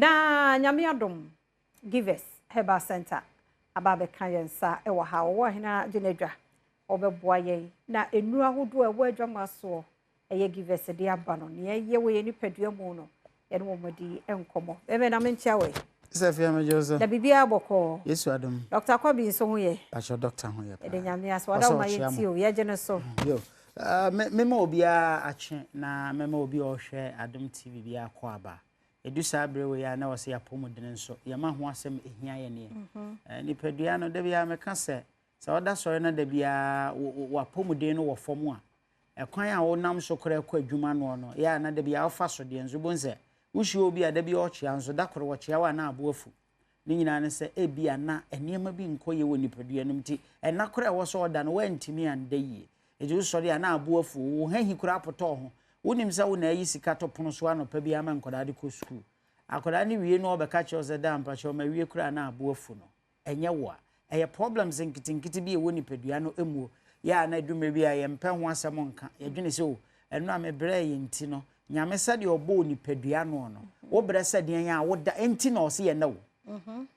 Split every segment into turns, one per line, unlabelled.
na nyame adom givers Herbal Center ababe kanyensa ewa ha wo hina dwenedwa obeboa yen na enu ahodo ewa adwama so eye givers de aba no ne ye we ni padua mu no ye no modi enkomo ebe na mentia we
Sefia mejoso
da bibia boko
Yesu adom
Dr. Kwabi so ho ye
Pastor Doctor ho ye
de nyame aso da ma yenti o ye gene so
yo mema obia ache na mema obi ohwe Adom TV bia kwa aba edusa abrewe ya na wose ya pomodene nso ye ma ho asem ehia ye ne ni padua no da bia meka se oda sori na da bia wa pomodene no wo fom a ekwan a wo nam so kora kwa adwuma no ya na da bia ofa so de nzo bonze wushi obi a da bia ochia nso da koro wo chia wa na aboafu ni nyina ne se ebia na eniema bi nkoye woni padua no mti ena kora wo so oda no wantimi anda yie eju sori a na aboafu wo hahi kora apoto ho wonim se wo na yi sika to pono so anopa bia ma nkoda de ko school akoda ni wie no obeka che ose da mpa che ma wie kora na aboafu no enye wo a eye problems nkitinkiti bi e woni padua no emuo ya na dume bi a ye mpa ho asem nka ye dwene se o eno a mebre ye nti no nyame sade obo ni padua no no wo bre sade yan a wo da enti na o se ye na wo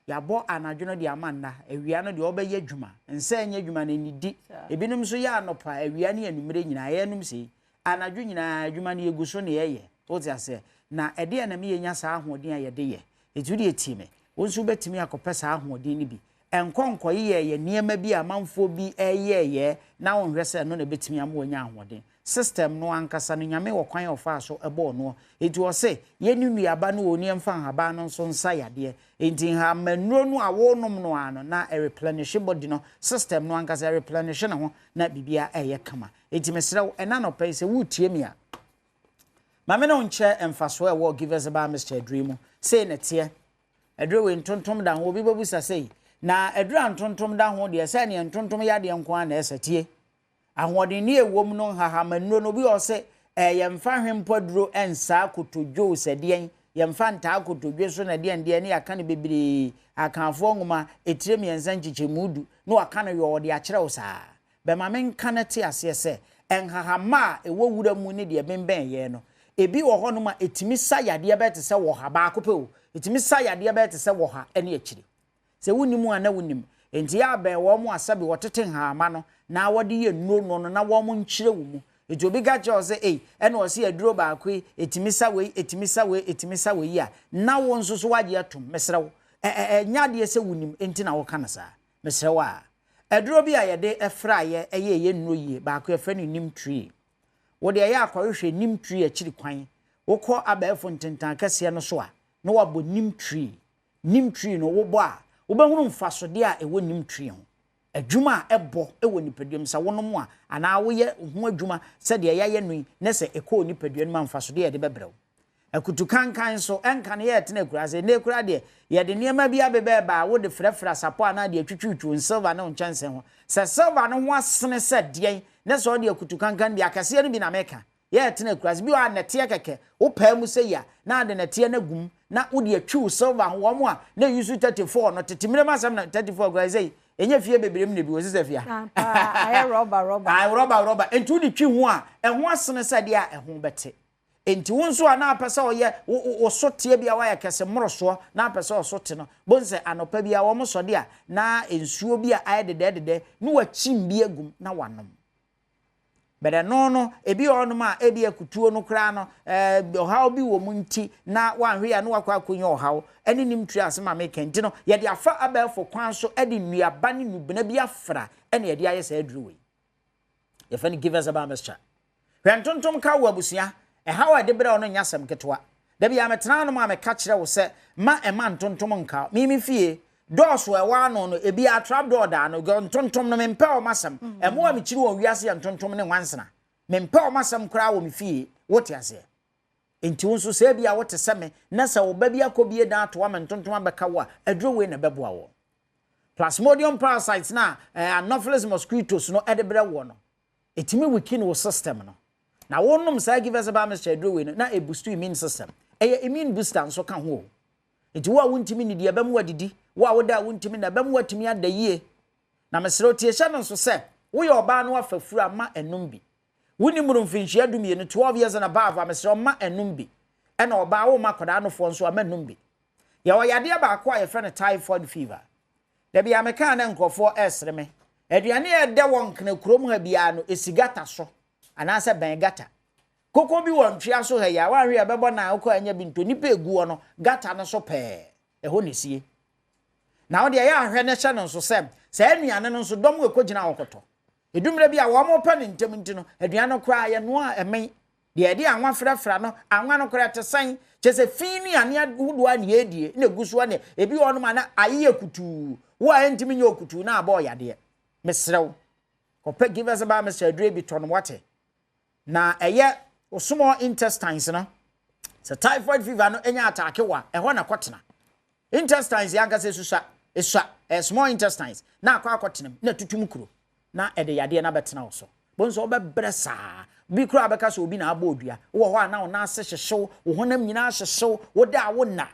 ya bo anadwo de amanna awia no de obeye adwuma nsa enye adwuma na nidi ebinim so ya anopa awia ne anumere nyina ye num sei anadwo nyina adwuma ne eguso ne ye wo ti ase na ede na me yenya sa ahoden a ye de ye etudi etime wonso betimi akopesa ahoden ne bi enkonko ye niema bi amanfo bi ye na wonhwe se no na betimi am wonya ahoden system no ankasa no nyame wo kwan ofa so ebo no enti wo se ye ni nuaba no oni emfa haba no so nsa yade enti ha manuro no awonom no ano na replenish body no system no ankasa replenish na ho na bibia eye kama enti mesra ena no pay se wutie mi a mame no nche emfaso e wo givers ba Mr. Dream say na tie edre we ntontom da ho obi babusa sei na edra ntontom da ho de se ne ntontom ya de nko na esatie ahoden ne ewom no hahamanu no bi o se yemfa hwempoduro ensa kotodwo sedien yemfa nta kotodwo so na de ne aka ne bebere akanfo nguma etire mienza nchichemudu no aka ne yo de akere wo saa be ma menka na te ase se enhahama ewowura mu ne de benben ye no ebi wo ho no ma etimi sayade be te se wo ha ba akopɛ o etimi sayade be te se wo ha ene akire se wunimu ana wunim enti ya ben wo mu asabe wotete hama no na wode ye no na wo mu nkyire wo mu eti obi ga je se ene o se aduro ba akwe etimisa we ya na wo nso so waje atom mesrew nyade se wunim enti na wo kana sa mesrew a aduro bi a ye de efra ye ye nnuro yie ba akwe efra ni nim tree wo de ye akwarehwe nim tree akiri kwan wo kɔ abaefo ntentan kase no so a na wabo nim tree no wo bo a wo behunu mfasode a ewo nim tree ho adwuma ebo ewo nipadua sa wonom a ana wo ye ho adwuma se de ya ye nui ne se ekɔ nipadua ma mfasode ye de bebrew akutu kankan so enka ne ye tena kura se ne kura de ye de niema bia bebe ba wo de frɛfrɛ sapo ana de atwitwitwu silver na onchanse ho se silver no ho asene se de ne so de akutu kankan bia kase no bi na meka ye tena kura se bi wa nete keke wo pa mu se ya na de nete na gum na wo de atwu silver ho wo mo a na use 34 no tetimire masam na 34 kura se enye fie bebrem ne bi wo sese fia
aye rubber
entu di twi ho a ho asene se de a ho bete enti wonso ana apesa oye wo sotie bia wa yakese moroso na apesa osote no bonse anopa bia wo mo sode a na ensuo bia aye dede no wachim bia gum na wanom bere no ebi onum a ebi akutuo no kra no ohaw bi wo munti na wanhwe ya no wakwa akonya ohaw ene nim tiri asema me kenti no ye de afa abelfo kwan so ede nuaba ne nubena bi afra ene ye de aye sa aduru we ye fa ni give us about Mr. Hwentontom ka wo abusia hawa de bere ono nyasem ketwa da bia metena no ma me ka kire wo se ma ema ntontom nka mi fie dɔɔso ɛwa no no ebi a trap door da no ntontom no mempɛ o masam ɛmo a me kiri wɔ wiase ya ntontom ne wansena mempɛ o masam kura wɔ me fie wote ase enti wonso se bia wote seme na sɛ wo ba bia kɔ bie da to wa ntontom abɛka wo a aduro we na bɛboa wo plasmodium parasites na anopheles mosquitoes no ɛde brɛ wo no etimi wiki no system no na wonnom sa give us about Mr. aduro we no na e boost immune system immune booster nso ka ho enti wo a wontimi ni de ba mu adidi wo a woda wontimi na ba mu atimi adayie na mesero tie hye no so se wo ye oba no afafuru ama enum bi woni muru mfinhia dumie no 12 years na above mesero ma enum bi ena oba wo makoda no fo nso ama enum bi ya oyade ba akwa ye friend typhoid fever da bia meka na nkofo esre me aduane e de won kana kurom ha bia no esigata so anase ben gata koko bi won twia so ha ya wanwe abebo na akọ anya bi nto nipa eguo no gata no so pe eho nesie na ode ya ahwe ne hye no so sem sa anuane no so dom ekogina akoto edumre bia wo mo pa ne ntem ntino aduane no kra ye no a emen de de anwa frafra no anwa no kra tesan chese fini ane agudo ane edie na gusu ane ebi wono ma na aye kutu wo a ntimi nye okutu na aba oyade mesrew kope give us about Mr. Adre bi ton wate na eye small intestines no so typhoid fever no enya attack wa eho na kotena intestines ya gase susa esua small intestines na akwa akotena na tutum kuro na ede yade na betena so bonso obebresa bi kura abeka so obi na aba odua wo ho na na ase hyehyew wo honam nyina hyehyew wo da wo na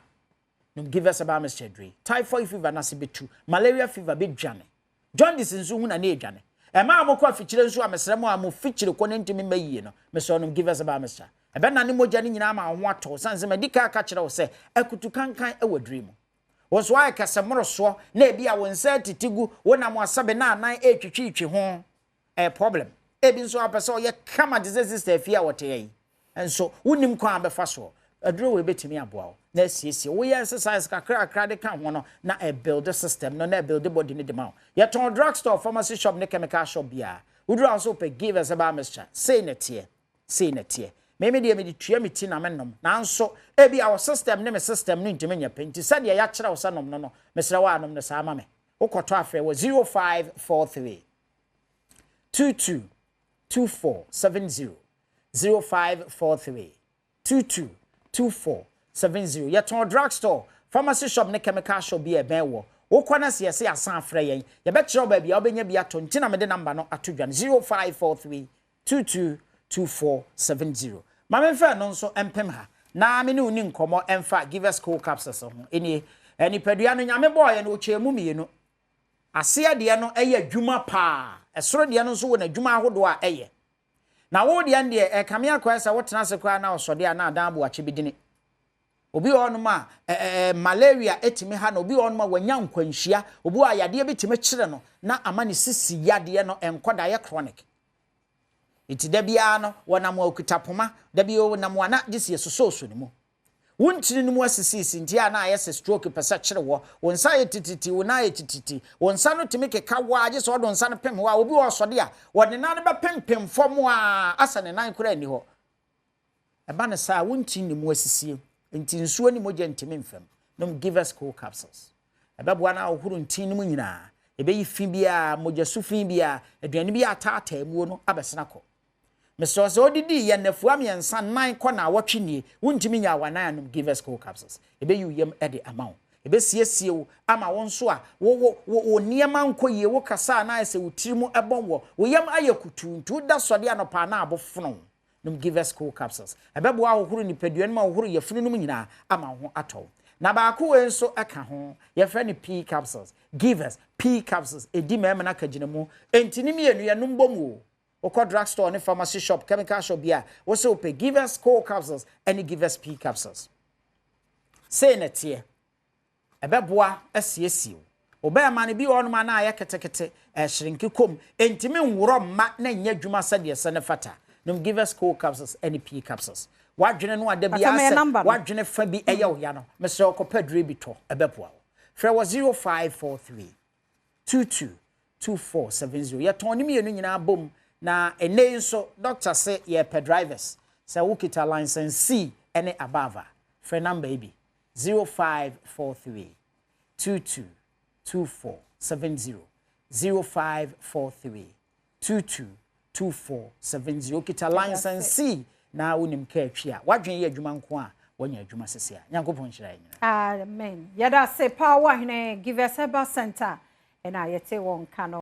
no give us about Mr. Adre typhoid fever na se betu malaria fever be dwane jaundice nso hu na na edwane e ma amokọ afikyire nso amesrem a mo fikyire ko ntimi mayiye no meso no give us about Mr. ebe na ne mogya ne nyina ma ho ato sanse medika aka kyerɛ wo sɛ akutu kankan e wadri mu wo so ay kase moroso na ebi a wonsa titigu wo na mo asabe na anan etwitwitwi ho problem ebi nso apese ye kama diseases afia wote yi enso wonim kwa abefa so aduro we betimi aboa na siesie wo ye exercise kakra de kan ho no na e build system no na build body ne dema ye ton drugstore pharmacy shop ne chemical shop bia woduro also pe give us about Mr. say na tie me de me de tua me ti na mennom nanso ebi our system ne me system no ntimi nya penti said ye ya kire wo sanom no mesra wa anom ne sa ama me wokoto afre wo 0543 22 2470 0543 22 2470 yeton drugstore pharmacy shop ne chemical shop bi e ben wo wokwana se yese asan afre yen ye be kire ba bia obenya bia to ntina me de number no atodwan 0543 22 2470 mame fa no nso empem ha na me ne uni nkomo emfa give us cool capsules ho eni padua no nyame boye no ochemu mienu ase de no eye adwuma pa esoro de no nso wo na adwuma ahodo a eye na wo de ande e kame akwasa wo tena se kwa na osode a na adan bo ache bidini obi onum a malaria etimi ha na obi onum a wanya nkwanhia obi a yade betimi kire no na amane sisi yade no enkoda ye chronic iti da bia no wona mo okutapoma da bia wona mo ana gisi sososo ni mo wontini ni mo asisi ntia na ayese stroke pesa kire wo wonsa ye tititi wona ye tititi wonsa no timi keka wa age so do nsa no pem wa obi wo sode a wode na ne ba pempem fom a asa ne nan kura ni ho eba ne sa wontini ni mo asisi nti nsuo ni mo je ntimi mfam no give us cool capsules eba bo na ohuru ntini mu nyina ebe yi fi bia moja su fi bia aduane bia atata mu no abesena ko Mr. So didi ye nafua miensa nan ko na awotwe wuntimi nya wanan anum give us cool capsules ebe yu yem e de amount ebe siesie wo ama won so a wo niema nkoye wo kasa na ese wutirimu ebon wo yem ayekutu ntu da sode anopa na abofono num give us cool capsules ebe bo ahohuru ni paduan ma ahohuru ye funu num nyina ama ho atɔ na ba ko we nso aka ho ye fa ni P capsules give us P capsules edi mema na kagina mu entini mienu ye num bom Oko drugstore and pharmacy shop, chemical shop here. Also pay give us cold capsules and give us P capsules. Say net here. Ebeboa SCSU. Obe mani bi on mana ya ketekete shrinki kom. Entimi nwuro ma na nya dwuma sade sene fata. Num give us cold capsules and P capsules. Wadwene no ade bia se. Wadwene fa bi eya wo ya no. Mr. Okopedre bi to ebeboa. Frɛ was 0543 22 2470. Ya toni mi enu nyina bom. Na ene nso doctor say ye per drivers say wukita license C any above for number bi 0543 22 2470 0543 22 2470 wukita license C na wonim ka atwa wadwen ye adwuma nko a wonya adwuma sese a nyankopon hyira nyina
amen yada se power hene give us Herbal center and ayete won kano